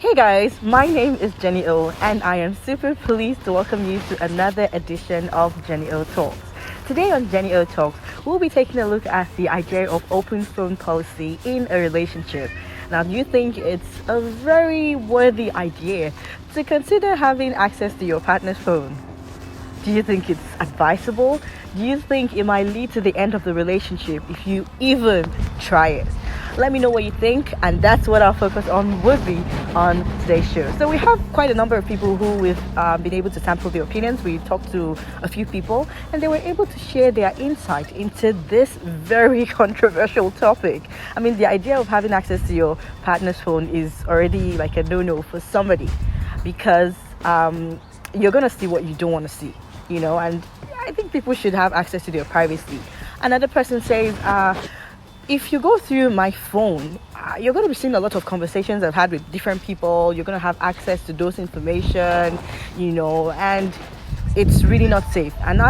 Hey guys, my name is Jenny O, and I am super pleased to welcome you to another edition of Jenny O Talks. Today on Jenny O Talks, we'll be taking a look at the idea of open phone policy in a relationship. Now, do you think it's a very worthy idea to consider having access to your partner's phone? Do you think it's advisable? Do you think it might lead to the end of the relationship if you even try it? Let me know what you think, and that's what our focus on would be on today's show. So we have quite a number of people who we've been able to sample their opinions. We talked to a few people, and they were able to share their insight into this very controversial topic. I mean, the idea of having access to your partner's phone is already like a no-no for somebody, because you're gonna see what you don't want to see, and I think people should have access to their privacy. Another person says, if you go through my phone, you're going to be seeing a lot of conversations I've had with different people. You're going to have access to those information, and it's really not safe. And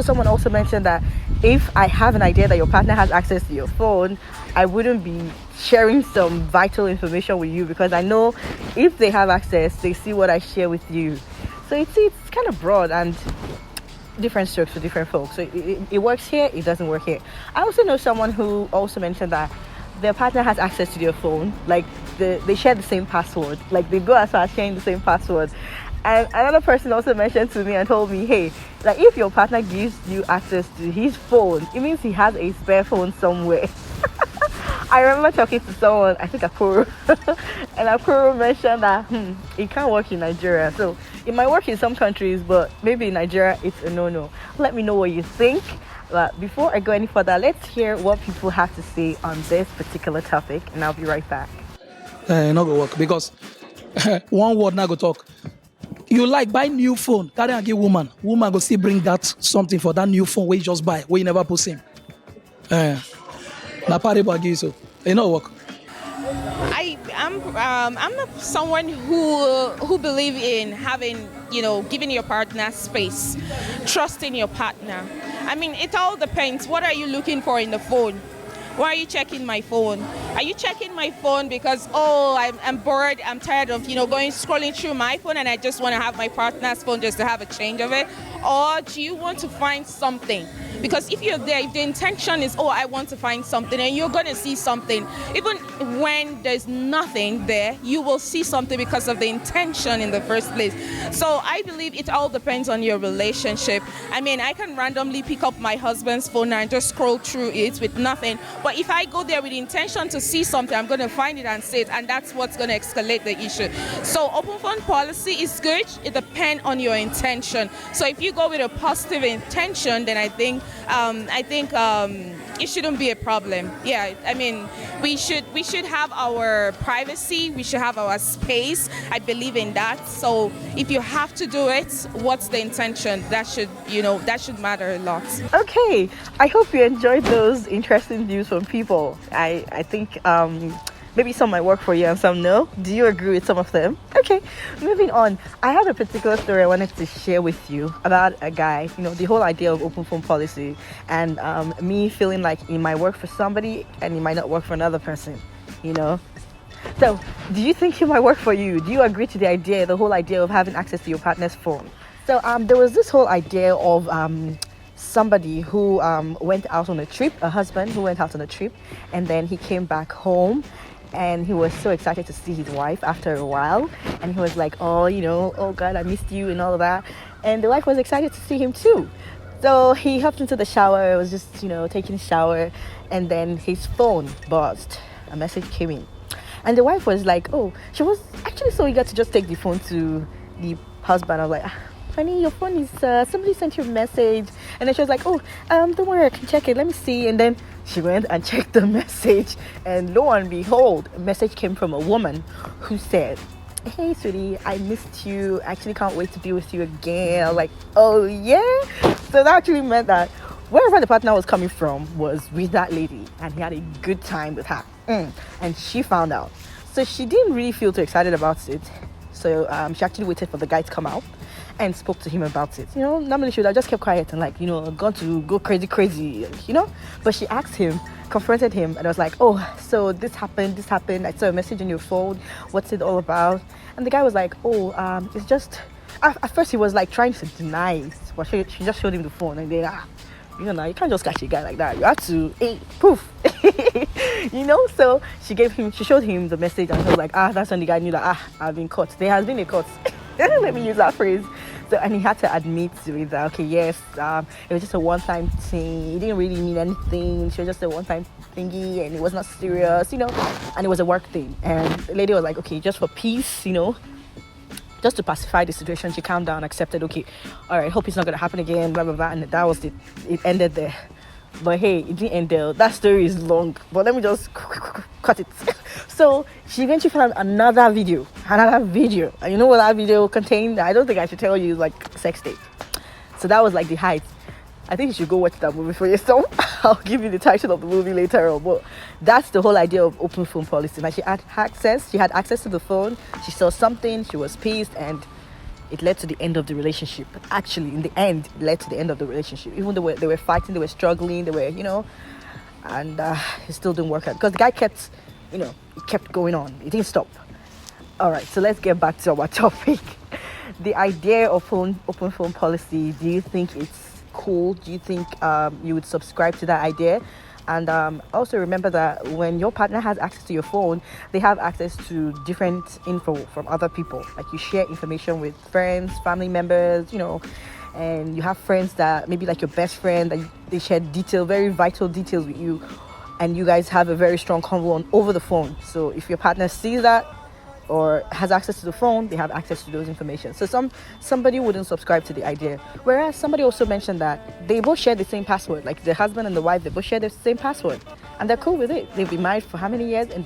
someone also mentioned that if I have an idea that your partner has access to your phone, I wouldn't be sharing some vital information with you, because I know if they have access, they see what I share with you. So it's kind of broad and different strokes for different folks. So it works here, it doesn't work here. I also know someone who also mentioned that their partner has access to their phone, like they share the same password, like they go as far as sharing the same password. And another person also mentioned to me and told me, hey, like if your partner gives you access to his phone, it means he has a spare phone somewhere. I remember talking to someone, I think Akuru, and Akuru mentioned that it can't work in Nigeria. So it might work in some countries, but maybe in Nigeria it's a no-no. Let me know what you think. But before I go any further, let's hear what people have to say on this particular topic, and I'll be right back. Not go work because one word not go talk. You like buy new phone, carry and give woman go still bring that something for that new phone where you just buy, where you never put SIM. Na parable give so. It not work. I'm not someone who believe in having, giving your partner space, trusting your partner. I mean, it all depends. What are you looking for in the phone? Why are you checking my phone? Are you checking my phone because, I'm bored, I'm tired of, scrolling through my phone and I just want to have my partner's phone just to have a change of it? Or do you want to find something? Because if you're there, if the intention is, I want to find something, and you're going to see something, even when there's nothing there, you will see something because of the intention in the first place. So I believe it all depends on your relationship. I mean, I can randomly pick up my husband's phone and just scroll through it with nothing. But if I go there with the intention to see something, I'm going to find it and see it, and that's what's going to escalate the issue. So open phone policy is good. It depends on your intention. So if you go with a positive intention, then I think it shouldn't be a problem. Yeah, I mean, we should have our privacy. We should have our space. I believe in that. So if you have to do it, what's the intention? That should matter a lot. Okay, I hope you enjoyed those interesting views from people. I think maybe some might work for you and some no. Do you agree with some of them? Okay, moving on. I have a particular story I wanted to share with you about a guy, the whole idea of open phone policy, and me feeling like it might work for somebody and it might not work for another person, So, do you think it might work for you? Do you agree to the whole idea of having access to your partner's phone? So, there was this whole idea of somebody who went out on a trip, a husband who went out on a trip, and then he came back home. And he was so excited to see his wife after a while. And he was like, oh God, I missed you and all of that. And the wife was excited to see him too. So he hopped into the shower, was just, taking a shower. And then his phone buzzed. A message came in. And the wife was like, she was actually so eager to just take the phone to the husband. I was like, honey, your phone is, somebody sent you a message. And then she was like, don't worry, I can check it. Let me see. And then she went and checked the message. And lo and behold, a message came from a woman who said, hey, sweetie, I missed you. I actually can't wait to be with you again. I'm like, oh, yeah? So that actually meant that wherever the partner was coming from was with that lady. And he had a good time with her. And she found out. So she didn't really feel too excited about it. So she actually waited for the guy to come out. and spoke to him about it. Normally she would have just kept quiet and like, gone to go crazy, But she asked him, confronted him, and I was like, oh, so this happened. I saw a message on your phone. What's it all about? And the guy was like, oh, it's just. At first he was like trying to deny it, but she just showed him the phone, and then now you can't just catch a guy like that. You have to, proof. So she showed him the message, and he was like, that's when the guy knew that, I've been caught. There has been a caught. Let me use that phrase. So, and he had to admit to it that, okay, yes, it was just a one-time thing. It didn't really mean anything. She was just a one-time thingy, and it was not serious, and it was a work thing. And the lady was like, okay, just for peace, just to pacify the situation, she calmed down, accepted, okay, all right, hope it's not going to happen again, blah, blah, blah. And that was it. It ended there. But hey, it didn't end there. That story is long, but let me just cut it. So she eventually found another video. And you know what that video contained? I don't think I should tell you, like sex tape. So that was like the height. I think you should go watch that movie for yourself. I'll give you the title of the movie later on. But that's the whole idea of open phone policy. Like she had access to the phone. She saw something, she was pissed, and it led to the end of the relationship. But actually, in the end, it led to the end of the relationship. Even though they were fighting, they were struggling, they were, and it still didn't work out. Because the guy kept, it kept going on. It didn't stop. All right, so let's get back to our topic. The idea of open phone policy, do you think it's cool? Do you think you would subscribe to that idea? And also remember that when your partner has access to your phone, they have access to different info from other people. Like you share information with friends, family members, and you have friends that maybe like your best friend, that they share very vital details with you, and you guys have a very strong convo over the phone. So if your partner sees that or has access to the phone, they have access to those information. So somebody wouldn't subscribe to the idea. Whereas somebody also mentioned that they both share the same password. Like the husband and the wife, they both share the same password, and they're cool with it. They've been married for how many years, and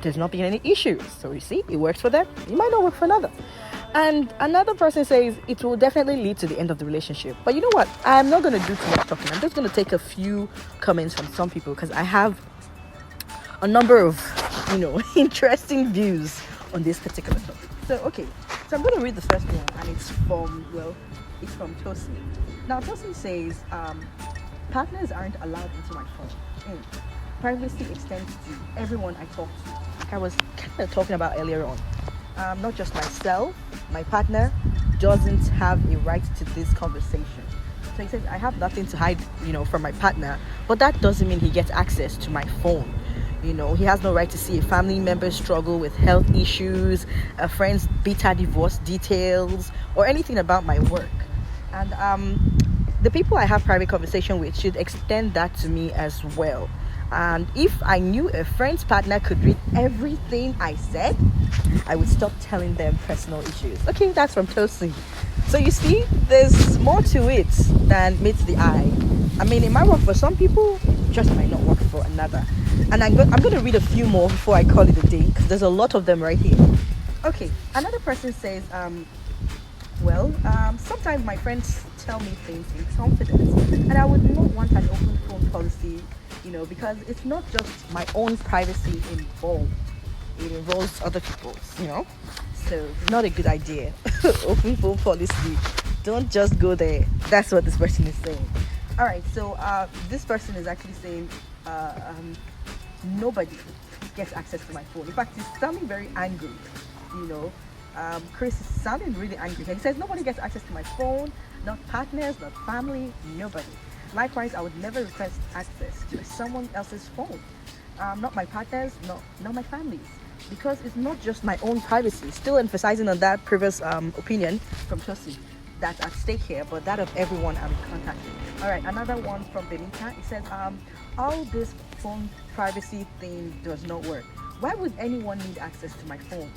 there's not been any issues. So you see, it works for them. It might not work for another. And another person says it will definitely lead to the end of the relationship. But you know what? I'm not going to do too much talking. I'm just going to take a few comments from some people, because I have a number of, interesting views on this particular topic. So I'm going to read the first one, and it's from Tosi. Now Tosi says, partners aren't allowed into my phone. Privacy extends to everyone I talk to. Like I was kind of talking about earlier on. Not just myself, my partner doesn't have a right to this conversation. So he says, I have nothing to hide, from my partner, but that doesn't mean he gets access to my phone. He has no right to see a family member struggle with health issues, a friend's bitter divorce details, or anything about my work. And the people I have private conversation with should extend that to me as well. And if I knew a friend's partner could read everything I said, I would stop telling them personal issues. Okay, that's from Tosi. So you see, there's more to it than meets the eye. I mean, it might work for some people, it just might not work for another. And I'm going to read a few more before I call it a day, because there's a lot of them right here. Okay, another person says, sometimes my friends tell me things in confidence, and I would not want an open phone policy, because it's not just my own privacy involved. It involves other people's, So not a good idea. Open phone policy. Don't just go there. That's what this person is saying. All right, so this person is actually saying nobody gets access to my phone. In fact, he's sounding very angry. Chris is sounding really angry. He says nobody gets access to my phone, not partners, not family, nobody. Likewise, I would never request access to someone else's phone. Not my partners, not my families. Because it's not just my own privacy. Still emphasizing on that previous opinion from Tosi that's at stake here, but that of everyone I'm in contact with. All right, another one from Benita. It says, all this phone privacy thing does not work. Why would anyone need access to my phone?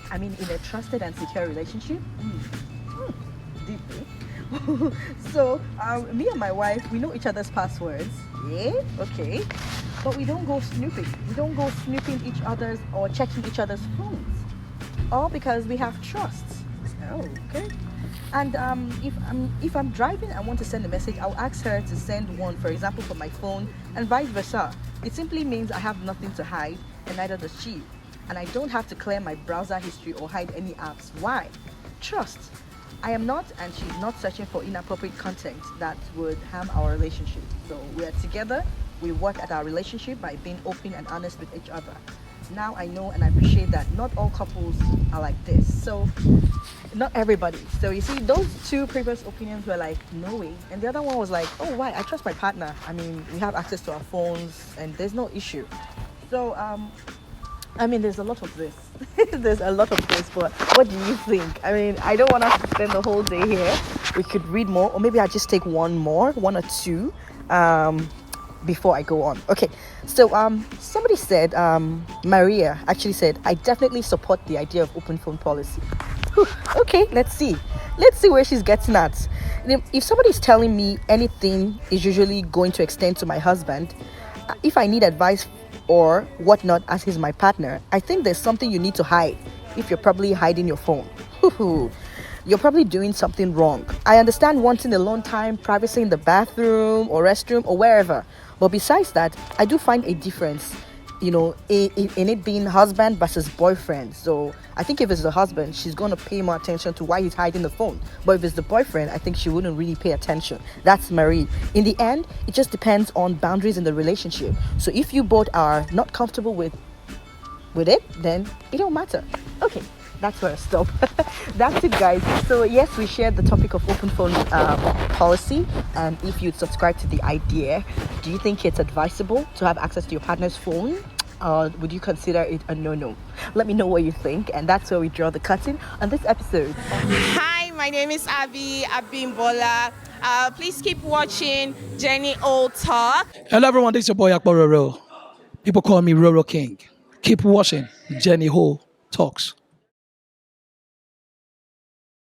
I mean, in a trusted and secure relationship? Deeply. So, me and my wife, we know each other's passwords. Yeah, okay. But we don't go snooping. We don't go snooping each other's or checking each other's phones. All because we have trust. Oh, okay. And if I'm driving and want to send a message, I'll ask her to send one, for example, from my phone, and vice versa. It simply means I have nothing to hide, and neither does she. And I don't have to clear my browser history or hide any apps. Why? Trust. I am not, and she's not searching for inappropriate content that would harm our relationship. So we are together. We work at our relationship by being open and honest with each other. Now I know and I appreciate that not all couples are like this. So not everybody. So you see, those two previous opinions were like, no way. And the other one was like, oh, why? I trust my partner. I mean, we have access to our phones and there's no issue. So, I mean, there's a lot of this. There's a lot of this, but what do you think? I mean, I don't want us to spend the whole day here. We could read more, or maybe I'll just take one or two, before I go on. Okay, so somebody said, Maria actually said, I definitely support the idea of open phone policy. Whew, okay, let's see where she's getting at. If somebody's telling me anything is usually going to extend to my husband, if I need advice or whatnot as he's my partner, I think there's something you need to hide. If you're probably hiding your phone, you're probably doing something wrong. I understand wanting alone time, privacy in the bathroom or restroom or wherever, but besides that, I do find a difference, in it being husband versus boyfriend. So I think if it's the husband, she's going to pay more attention to why he's hiding the phone. But if it's the boyfriend, I think she wouldn't really pay attention. That's Marie. In the end, it just depends on boundaries in the relationship. So if you both are not comfortable with it, then it don't matter. Okay, that's where I stop. That's it, guys. So yes, we shared the topic of open phone policy, and if you'd subscribe to the idea, do you think it's advisable to have access to your partner's phone, or would you consider it a no-no? Let me know what you think, and that's where we draw the curtain on this episode. Hi, my name is Abby Abimbola. Please keep watching Jenny O Talk. Hello everyone, this is your boy Akbar Roro. People call me Roro King. Keep watching Jenny Ho Talks.